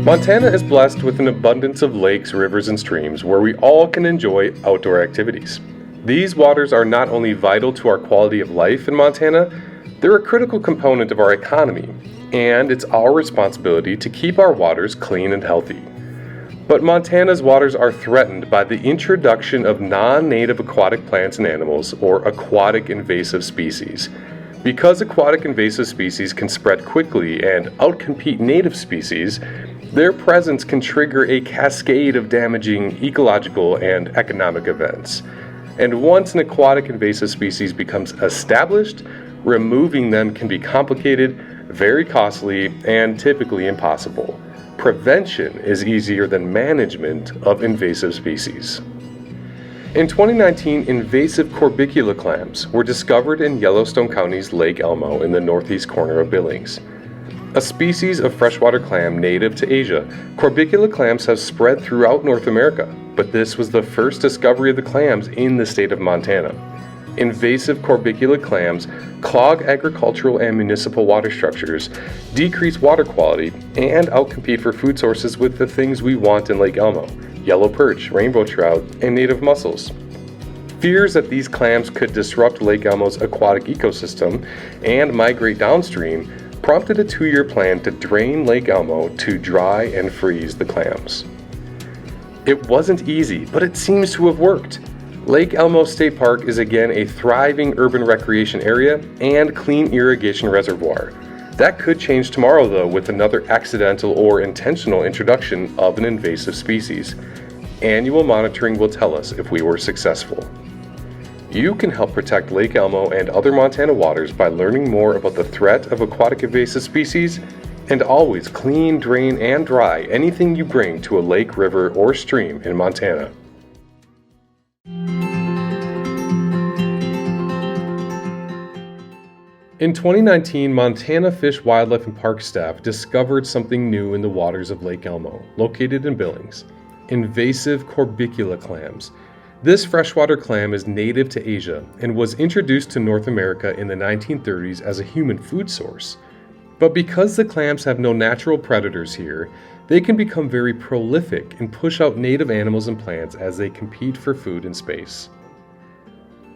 Montana is blessed with an abundance of lakes, rivers, and streams where we all can enjoy outdoor activities. These waters are not only vital to our quality of life in Montana, they're a critical component of our economy, and it's our responsibility to keep our waters clean and healthy. But Montana's waters are threatened by the introduction of non-native aquatic plants and animals, or aquatic invasive species. Because aquatic invasive species can spread quickly and outcompete native species, their presence can trigger a cascade of damaging ecological and economic events. And once an aquatic invasive species becomes established, removing them can be complicated, very costly, and typically impossible. Prevention is easier than management of invasive species. In 2019, invasive corbicula clams were discovered in Yellowstone County's Lake Elmo in the northeast corner of Billings. A species of freshwater clam native to Asia, corbicula clams have spread throughout North America, but this was the first discovery of the clams in the state of Montana. Invasive corbicula clams clog agricultural and municipal water structures, decrease water quality, and outcompete for food sources with the things we want in Lake Elmo: yellow perch, rainbow trout, and native mussels. Fears that these clams could disrupt Lake Elmo's aquatic ecosystem and migrate downstream prompted a 2-year plan to drain Lake Elmo to dry and freeze the clams. It wasn't easy, but it seems to have worked. Lake Elmo State Park is again a thriving urban recreation area and clean irrigation reservoir. That could change tomorrow, though, with another accidental or intentional introduction of an invasive species. Annual monitoring will tell us if we were successful. You can help protect Lake Elmo and other Montana waters by learning more about the threat of aquatic invasive species, and always clean, drain, and dry anything you bring to a lake, river, or stream in Montana. In 2019, Montana Fish, Wildlife, and Park staff discovered something new in the waters of Lake Elmo, located in Billings: invasive corbicula clams. This freshwater clam is native to Asia and was introduced to North America in the 1930s as a human food source. But because the clams have no natural predators here, they can become very prolific and push out native animals and plants as they compete for food and space.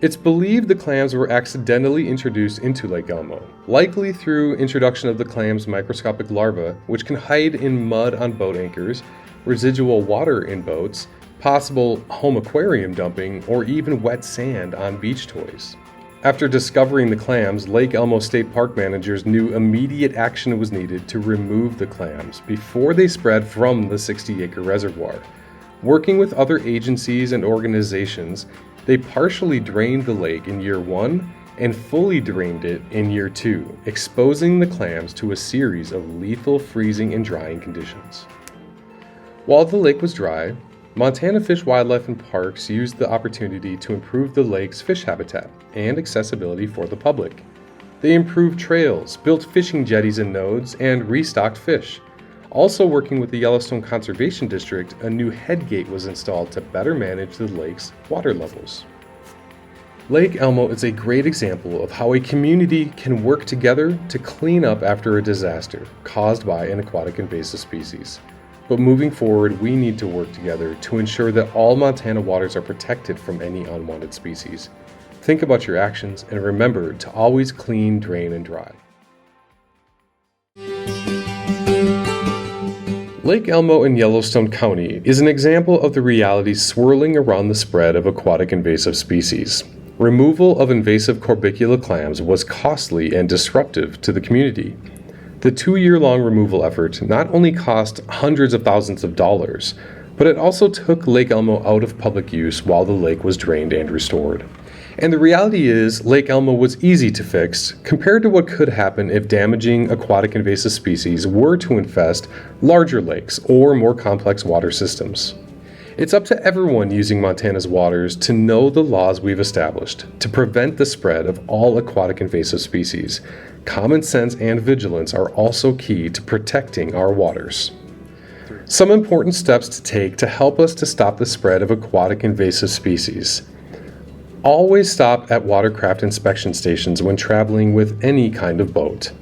It's believed the clams were accidentally introduced into Lake Elmo, likely through introduction of the clam's microscopic larvae, which can hide in mud on boat anchors, residual water in boats, possible home aquarium dumping, or even wet sand on beach toys. After discovering the clams, Lake Elmo State Park managers knew immediate action was needed to remove the clams before they spread from the 60-acre reservoir. Working with other agencies and organizations, they partially drained the lake in year 1 and fully drained it in year 2, exposing the clams to a series of lethal freezing and drying conditions. While the lake was dry, Montana Fish, Wildlife, and Parks used the opportunity to improve the lake's fish habitat and accessibility for the public. They improved trails, built fishing jetties and nodes, and restocked fish. Also working with the Yellowstone Conservation District, a new headgate was installed to better manage the lake's water levels. Lake Elmo is a great example of how a community can work together to clean up after a disaster caused by an aquatic invasive species. But moving forward, we need to work together to ensure that all Montana waters are protected from any unwanted species. Think about your actions and remember to always clean, drain, and dry. Lake Elmo in Yellowstone County is an example of the realities swirling around the spread of aquatic invasive species. Removal of invasive corbicula clams was costly and disruptive to the community. The 2-year-long removal effort not only cost hundreds of thousands of dollars, but it also took Lake Elmo out of public use while the lake was drained and restored. And the reality is, Lake Elmo was easy to fix compared to what could happen if damaging aquatic invasive species were to infest larger lakes or more complex water systems. It's up to everyone using Montana's waters to know the laws we've established to prevent the spread of all aquatic invasive species. Common sense and vigilance are also key to protecting our waters. Some important steps to take to help us to stop the spread of aquatic invasive species. Always stop at watercraft inspection stations when traveling with any kind of boat.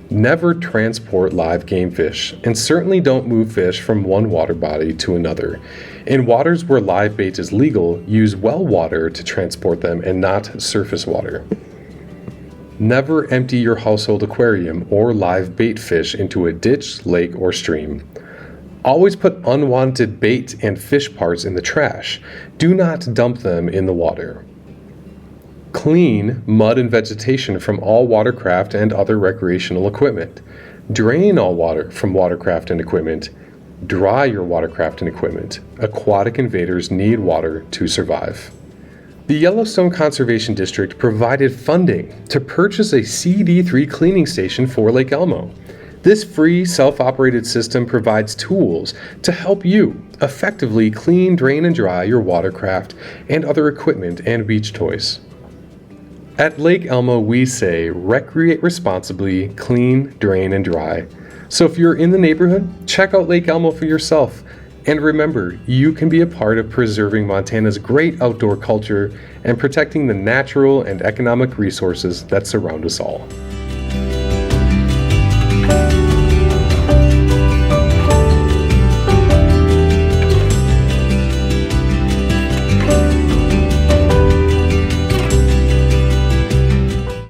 Never transport live game fish, and certainly don't move fish from one water body to another. In waters where live bait is legal, use well water to transport them and not surface water. Never empty your household aquarium or live bait fish into a ditch, lake, or stream. Always put unwanted bait and fish parts in the trash. Do not dump them in the water. Clean mud and vegetation from all watercraft and other recreational equipment. Drain all water from watercraft and equipment. Dry your watercraft and equipment. Aquatic invaders need water to survive. The Yellowstone Conservation District provided funding to purchase a CD3 cleaning station for Lake Elmo. This free, self-operated system provides tools to help you effectively clean, drain, and dry your watercraft and other equipment and beach toys. At Lake Elmo, we say, recreate responsibly, clean, drain, and dry. So if you're in the neighborhood, check out Lake Elmo for yourself. And remember, you can be a part of preserving Montana's great outdoor culture and protecting the natural and economic resources that surround us all.